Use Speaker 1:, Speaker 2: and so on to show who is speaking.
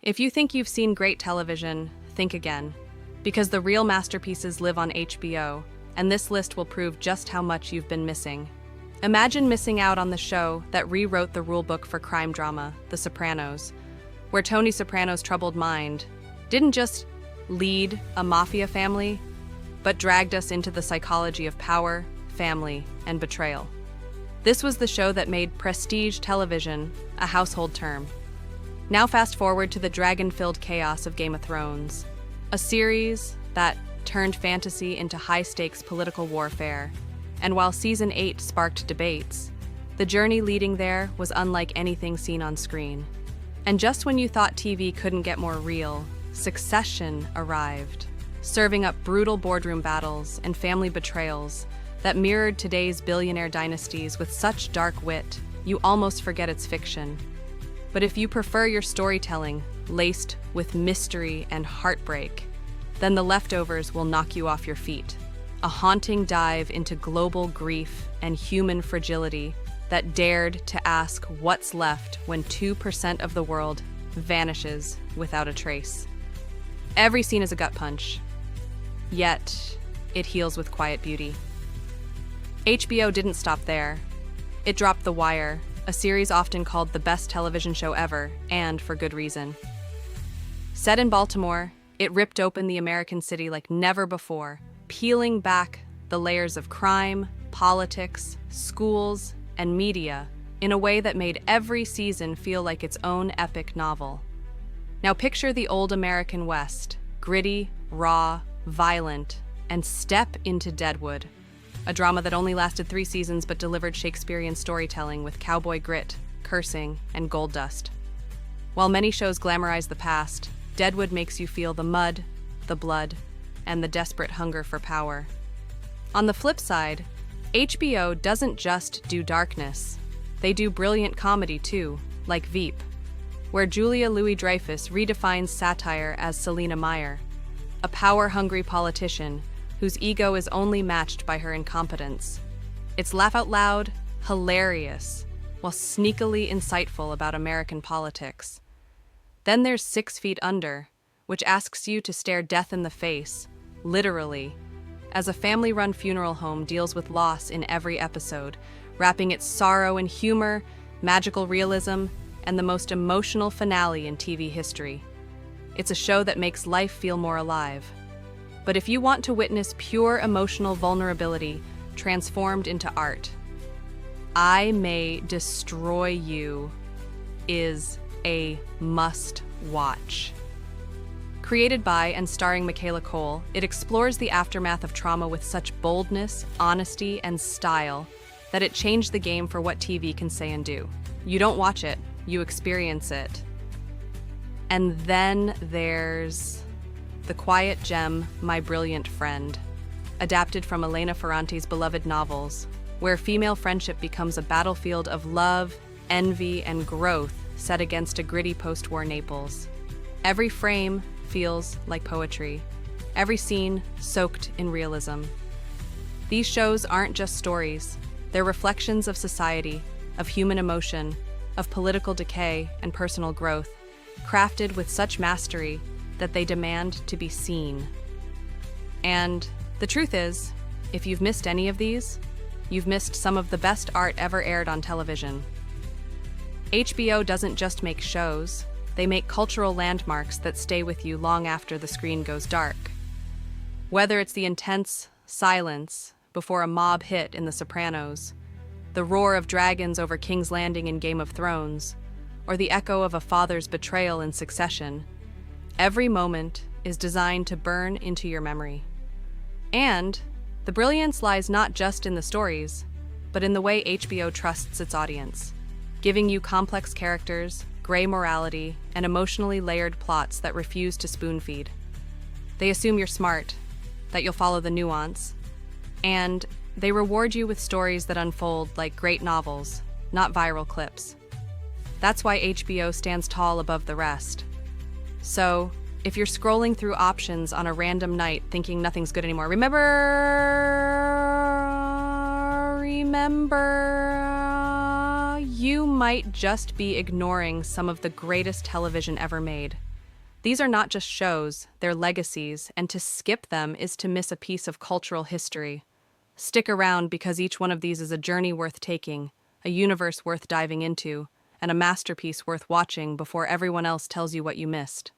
Speaker 1: If you think you've seen great television, think again. Because the real masterpieces live on HBO, and this list will prove just how much you've been missing. Imagine missing out on the show that rewrote the rulebook for crime drama, The Sopranos, where Tony Soprano's troubled mind didn't just lead a mafia family, but dragged us into the psychology of power, family, and betrayal. This was the show that made prestige television a household term. Now fast forward to the dragon-filled chaos of Game of Thrones, a series that turned fantasy into high-stakes political warfare. And while Season 8 sparked debates, the journey leading there was unlike anything seen on screen. And just when you thought TV couldn't get more real, Succession arrived, serving up brutal boardroom battles and family betrayals that mirrored today's billionaire dynasties with such dark wit, you almost forget it's fiction. But if you prefer your storytelling laced with mystery and heartbreak, then The Leftovers will knock you off your feet. A haunting dive into global grief and human fragility that dared to ask what's left when 2% of the world vanishes without a trace. Every scene is a gut punch, yet it heals with quiet beauty. HBO didn't stop there. It dropped The Wire, a series often called the best television show ever, and for good reason. Set in Baltimore, it ripped open the American city like never before, peeling back the layers of crime, politics, schools, and media in a way that made every season feel like its own epic novel. Now picture the old American West, gritty, raw, violent, and step into Deadwood, a drama that only lasted 3 seasons but delivered Shakespearean storytelling with cowboy grit, cursing, and gold dust. While many shows glamorize the past, Deadwood makes you feel the mud, the blood, and the desperate hunger for power. On the flip side, HBO doesn't just do darkness. They do brilliant comedy too, like Veep, where Julia Louis-Dreyfus redefines satire as Selina Meyer, a power-hungry politician whose ego is only matched by her incompetence. It's laugh out loud, hilarious, while sneakily insightful about American politics. Then there's 6 Feet Under, which asks you to stare death in the face, literally, as a family-run funeral home deals with loss in every episode, wrapping its sorrow in humor, magical realism, and the most emotional finale in TV history. It's a show that makes life feel more alive. But if you want to witness pure emotional vulnerability transformed into art, I May Destroy You is a must-watch. Created by and starring Michaela Cole, it explores the aftermath of trauma with such boldness, honesty, and style that it changed the game for what TV can say and do. You don't watch it, you experience it. And then there's the quiet gem, My Brilliant Friend, adapted from Elena Ferrante's beloved novels, where female friendship becomes a battlefield of love, envy, and growth set against a gritty post-war Naples. Every frame feels like poetry, every scene soaked in realism. These shows aren't just stories, they're reflections of society, of human emotion, of political decay and personal growth, crafted with such mastery that they demand to be seen. And the truth is, if you've missed any of these, you've missed some of the best art ever aired on television. HBO doesn't just make shows, they make cultural landmarks that stay with you long after the screen goes dark. Whether it's the intense silence before a mob hit in The Sopranos, the roar of dragons over King's Landing in Game of Thrones, or the echo of a father's betrayal in Succession, every moment is designed to burn into your memory. And the brilliance lies not just in the stories, but in the way HBO trusts its audience, giving you complex characters, gray morality, and emotionally layered plots that refuse to spoon-feed. They assume you're smart, that you'll follow the nuance, and they reward you with stories that unfold like great novels, not viral clips. That's why HBO stands tall above the rest. So, if you're scrolling through options on a random night thinking nothing's good anymore, remember, you might just be ignoring some of the greatest television ever made. These are not just shows, they're legacies, and to skip them is to miss a piece of cultural history. Stick around because each one of these is a journey worth taking, a universe worth diving into, and a masterpiece worth watching before everyone else tells you what you missed.